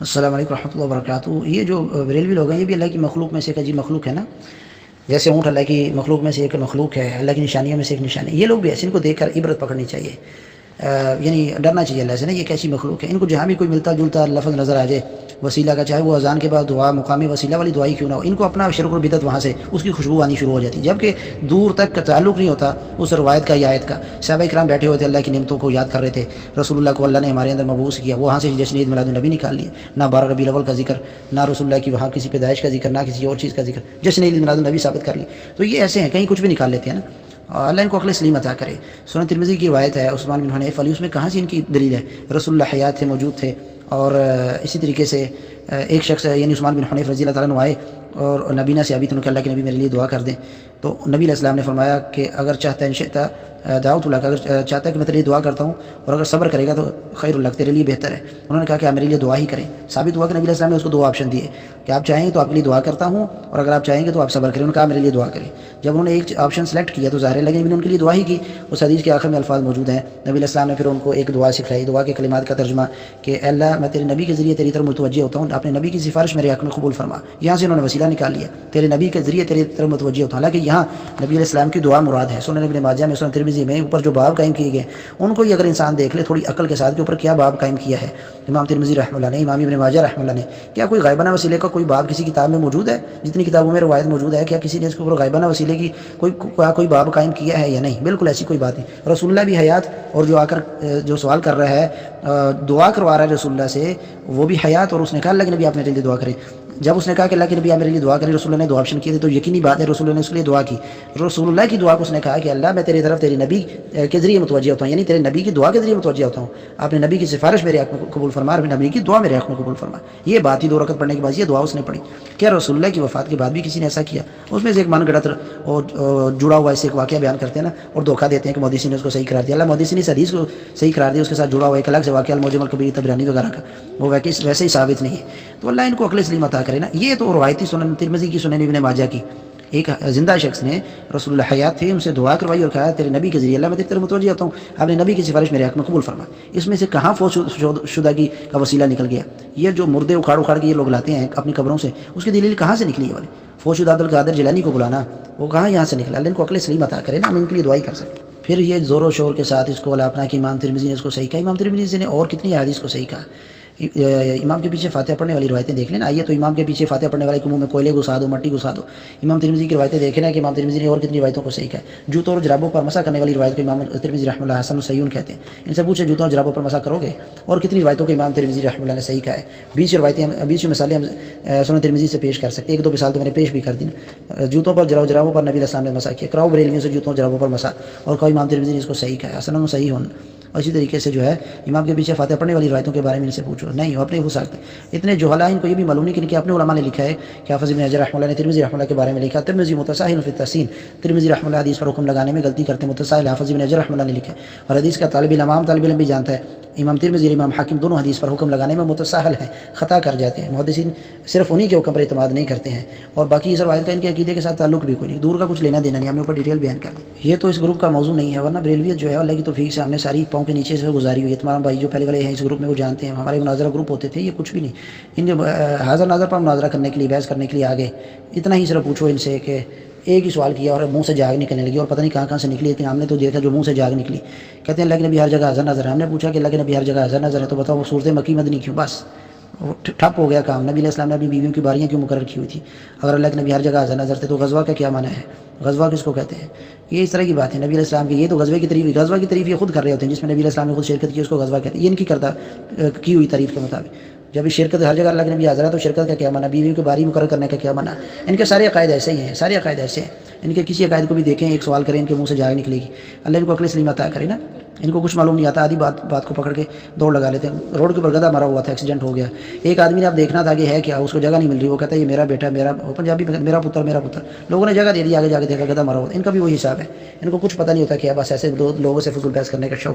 السلام علیکم ورحمۃ اللہ وبرکاتہ۔ یہ جو بریلوی لوگ ہیں یہ بھی اللہ کی مخلوق میں سے ایک عجیب مخلوق ہے نا، جیسے اونٹ اللہ کی مخلوق میں سے ایک مخلوق ہے، اللہ کی نشانیوں میں سے ایک نشانی۔ یہ لوگ بھی ایسے، ان کو دیکھ کر عبرت پکڑنی چاہیے، یعنی ڈرنا چاہیے اللہ سے نا، یہ کیسی مخلوق ہے۔ ان کو جہاں بھی کوئی ملتا جلتا لفظ نظر آ جائے وسیلہ کا، چاہے وہ اذان کے بعد دعا مقامی وسیلہ والی دعائی کیوں نہ ہو، ان کو اپنا شرک و بدعت وہاں سے اس کی خوشبو آنی شروع ہو جاتی ہے، جبکہ دور تک کا تعلق نہیں ہوتا اس روایت کا یا آیت کا۔ صحابہ کرام بیٹھے ہوئے تھے، اللہ کی نعمتوں کو یاد کر رہے تھے، رسول اللہ کو اللہ نے ہمارے اندر مبعوث کیا، وہاں سے جشن عید میلاد النبی نکال لیے، نہ 12 ربیع الاول کا ذکر، نہ رسول اللہ کی وہاں کسی پیدائش کا ذکر، نہ کسی اور چیز کا ذکر، جشن عید میلاد النبی ثابت کر لی۔ تو یہ ایسے ہیں، کہیں کچھ بھی نکال لیتے ہیں نا، اللہ ان کو عقل سلیم عطا کرے۔ سنن ترمذی کی روایت ہے عثمان بن حنیف علی، اس میں کہاں سے ان کی دلیل ہے؟ رسول اللہ حیات تھے، موجود تھے، اور اسی طریقے سے ایک شخص یعنی عثمان بن حنیف رضی اللہ تعالیٰ عنہ آئے اور نبینا سے ابھی کہ اللہ کے نبی میرے لیے دعا کر دیں، تو نبی علیہ السلام نے فرمایا کہ اگر چاہتا ہے انشاء دعوت اللہ، اگر چاہتا ہے کہ میں تیرے لیے دعا کرتا ہوں اور اگر صبر کرے گا تو خیر اللہ، تیرے لیے بہتر ہے۔ انہوں نے کہا کہ آپ میرے لیے دعا ہی کریں۔ ثابت ہوا کہ نبی علیہ السلام نے اس کو 2 آپشن دیے کہ آپ چاہیں تو آپ کے لیے دعا کرتا ہوں، اور اگر آپ چاہیں گے تو آپ صبر کریں۔ انہوں نے کہا میرے لیے دعا کریں۔ جب انہوں نے ایک آپشن سلیکٹ کیا تو ظاہر لگے ان کے لیے دعا ہی کی۔ اس حدیث کے آخر میں الفاظ موجود ہیں، نبی علیہ السلام نے پھر ان کو ایک دعا سکھلائی، دعا کے کلمات کا ترجمہ کہ اے اللہ میں تیرے نبی کے ذریعے تیری طرف متوجہ ہوتا ہوں، اپنے نبی کی سفارش میرے حق میں قبول فرما۔ یہاں سے انہوں نے وسیلہ نکال لیا، تیرے نبی کے ذریعے تیری طرف متوجہ ہوتا ہوں، حالانکہ یہاں نبی علیہ السلام کی دعا مراد ہے۔ سنن ابن ماجہ میں، سنن ترمذی میں اوپر جو باب قائم کیے گئے ان کو ہی اگر انسان دیکھ لے تھوڑی عقل کے ساتھ کہ اوپر کیا باب قائم کیا ہے امام ترمذی رحمہ اللہ نے، امام ابن ماجہ رحمہ اللہ نے، کیا کوئی غائبانہ وسیلے کا کوئی باب کسی کتاب میں موجود ہے؟ جتنی کتابوں میں روایت موجود ہے، کیا کسی نے اس کے اوپر غائبانہ وسیلے کی کوئی باب قائم کیا ہے یا نہیں؟ بالکل ایسی کوئی بات نہیں۔ رسول اللہ بھی حیات، اور جو آ کر جو سوال کر رہا ہے، دعا کروا رہا ہے رسول اللہ سے، وہ بھی حیات، اور اس نے کہا اللہ کے نبی آپ میرے لیے دعا کریں۔ جب اس نے کہا کہ اللہ کے نبی آپ میرے لیے دعا کریں، رسول اللہ نے 2 آپشن کیے تھے، تو یقینی بات ہے رسول اللہ نے اس کے لیے دعا کی۔ رسول اللہ کی دعا کو اس نے کہا کہ اللہ میں تیری طرف تیری نبی کے ذریعے متوجہ ہوتا ہوں، یعنی تیرے نبی کی دعا کے ذریعے متوجہ ہوتا ہوں، اپنے نبی کی سفارش میرے حق میں قبول فرما، اور اپنے نبی کی دعا میرے حق میں قبول فرما۔ یہ بات ہی 2 رکعت پڑھنے کے بعد یہ دعا اس نے پڑھی۔ کیا رسول اللہ کی وفات کے بعد بھی کسی نے ایسا کیا؟ اس میں سے ایک من گڑت اور جڑا ہوا اس سے ایک واقعہ بیان کرتے ہیں نا، اور دھوکہ دیتے ہیں کہ محدثین نے اس کو صحیح قرار دیا۔ اللہ محدثین نے اس حدیث کو صحیح قرار دیا، اس کے ساتھ جڑا ہوا ایک الگ سے واقعہ المعجم الکبیر طبرانی وغیرہ کا، وہ ویسے ہی ثابت نہیں ہے۔ تو اللہ ان کو عقل سلیم عطا کرے نا۔ یہ تو روایتی سنن ترمذی کی، سنن ابن ماجہ کی، ایک زندہ شخص نے رسول اللہ حیات تھے ان سے دعا کروائی اور کہا تیرے نبی کے ذریعے اللہ میں تیری طرف متوجہ ہوتا ہوں، اپنے نبی کی سفارش میرے حق میں قبول فرما۔ اس میں سے کہاں فوت شدگی کا وسیلہ نکل گیا؟ یہ جو مردے اکھاڑ کے یہ لوگ لاتے ہیں اپنی قبروں سے، اس کی دلیل کہاں سے نکلی ہے؟ والی فوت شدہ عبد القادر جیلانی کو بلانا، وہ کہاں یہاں سے نکلا؟ اللہ ان کو عقل سلیم عطا کرے نا، ہم ان کے لیے دعائی کر سکیں۔ پھر یہ زور و شور کے ساتھ اس کو اپنا کہ امام ترمذی نے اس کو صحیح کہا۔ امام ترمذی نے اور کتنی احادیث کو صحیح کہا۔ امام کے پیچھے فاتحہ پڑھنے والی روایتیں دیکھ لیں نا، آئیے تو امام کے پیچھے فاتحہ پڑھنے والے کے منہ میں کوئلے گھسا دو، مٹی گھسا دو۔ امام ترمذی کی روایتیں دیکھیں نا کہ امام ترمذی نے اور کتنی روایتوں کو صحیح کہا ہے۔ جوتوں اور جرابوں پر مسح کرنے والی روایت کو امام ترمذی رحمہ اللہ حسن صحیح کہتے ہیں۔ ان سے پوچھے جوتوں اور جرابوں پر مسح کرو گے؟ اور کتنی روایتوں کو امام ترمذی رحمہ اللہ نے صحیح کہا ہے۔ 20 مثالیں ہم سنن ترمذی سے پیش کر سکتے ہیں، 1-2 مثال تو میں نے پیش بھی کر دی نا۔ جوتوں پر جرابوں پر نبی علیہ السلام نے مسح کیا، کراؤ بریلویوں سے جوتوں اور جرابوں پر مسح، اور کوئی امام ترمذی نے اس کو صحیح کہا ہے، حسن صحیح ہون۔ اور اسی طریقے سے جو ہے امام کے پیچھے فاتحہ پڑھنے والی روایتوں کے بارے میں ان سے پوچھو، نہیں وہ اپنے ہو سکتے اتنے جہلا، ان کو یہ بھی معلوم نہیں کہ اپنے علماء نے لکھا ہے کہ حافظ ابن حجر رحمہ اللہ نے ترمذی رحمہ اللہ کے بارے میں لکھا، ترمذی متساہل فی التحسین، ترمذی رحمہ اللہ حدیث پر حکم لگانے میں غلطی کرتے، متساہل حافظ ابن حجر رحمہ اللہ نے لکھا ہے، اور حدیث کا طالب علم بھی جانتا ہے، امام ترمذی اور امام حاکم دونوں حدیث پر حکم لگانے میں متساہل ہیں، خطا کر جاتے ہیں۔ محدثین صرف انہی کے حکم پر اعتماد نہیں کرتے ہیں، اور باقی اس روایت کا ان کے عقیدے کے ساتھ تعلق بھی کوئی نہیں، دور کا کچھ لینا دینا نہیں، ہم نے اوپر ڈیٹیل بیان کر دی۔ یہ تو اس گروپ کا موضوع نہیں ہے، ورنہ بریلویت جو ہے اللہ کی توفیق سے ہم نے ساری پاؤں کے نیچے سے گزاری ہوئی ہے۔ تمام بھائی جو پہلے والے ہیں اس گروپ میں وہ جانتے ہیں، ہمارے مناظرہ گروپ ہوتے تھے، یہ کچھ بھی نہیں، ان جو حاضر ناظر پر مناظرہ کرنے کے لیے، بحث کرنے کے لیے آگے، اتنا ہی صرف پوچھو ان سے کہ ایک ہی سوال کیا اور منہ سے جاگ نکلنے لگی، اور پتہ نہیں کہاں سے نکلی، لیکن ہم نے تو دیکھا جو منہ سے جاگ نکلی۔ کہتے ہیں اللہ کے نبی ہر جگہ حاضر نظر ہے۔ ہم نے پوچھا کہ اللہ کے نبی ہر جگہ حاضر نظر ہے تو بتاؤ وہ صورت مکی مدنی کیوں؟ بس ٹھپ ہو گیا کام۔ نبی علیہ السلام نے اپنی بیویوں کی باریاں کیوں مقرر کی ہوئی تھی؟ اگر اللہ کے نبی ہر جگہ حاضر نظر تھے تو غزوہ کا کیا معنی ہے؟ غزوہ کس کو کہتے ہیں؟ یہ اس طرح کی بات ہے نبی علیہ السلام کی، یہ تو غزوے کی تعریف یہ خود کر رہے ہوتے ہیں، جس میں نبی علیہ السلام نے خود شرکت کی اس کو غزوہ کہتے ہیں، یہ ان کی کردہ کی ہوئی تعریف کے مطابق۔ جب شرکت ہر جگہ اللہ کے نبی حاضر ہے تو شرکت کا کیا معنی؟ بیویوں کی باری مقرر کرنے کا کیا معنی؟ ان کے سارے عقائد ایسے ہی ہیں، سارے عقائد ایسے ہیں۔ ان کے کسی عقائد کو بھی دیکھیں، ایک سوال کریں ان کے منہ سے جاگ نکلے گی۔ اللہ ان کو عقل سلیم عطا کرے نا، ان کو کچھ معلوم نہیں آتا، آدھی بات کو پکڑ کے دوڑ لگا لیتے ہیں۔ روڈ کے اوپر گدھا مرا ہوا تھا، ایکسیڈنٹ ہو گیا، ایک آدمی نے اب دیکھنا تھا کہ ہے کیا، اس کو جگہ نہیں مل رہی، وہ کہتا ہے یہ میرا بیٹا، میرا پنجابی میں میرا پتر، لوگوں نے جگہ دے دی، آگے جا کے دیکھا گدھا مرا ہوا، ان کا بھی وہی حساب ہے، ان کو کچھ پتہ نہیں ہوتا کہ بس ایسے لوگوں سے فضول بحث کرنے کا شوق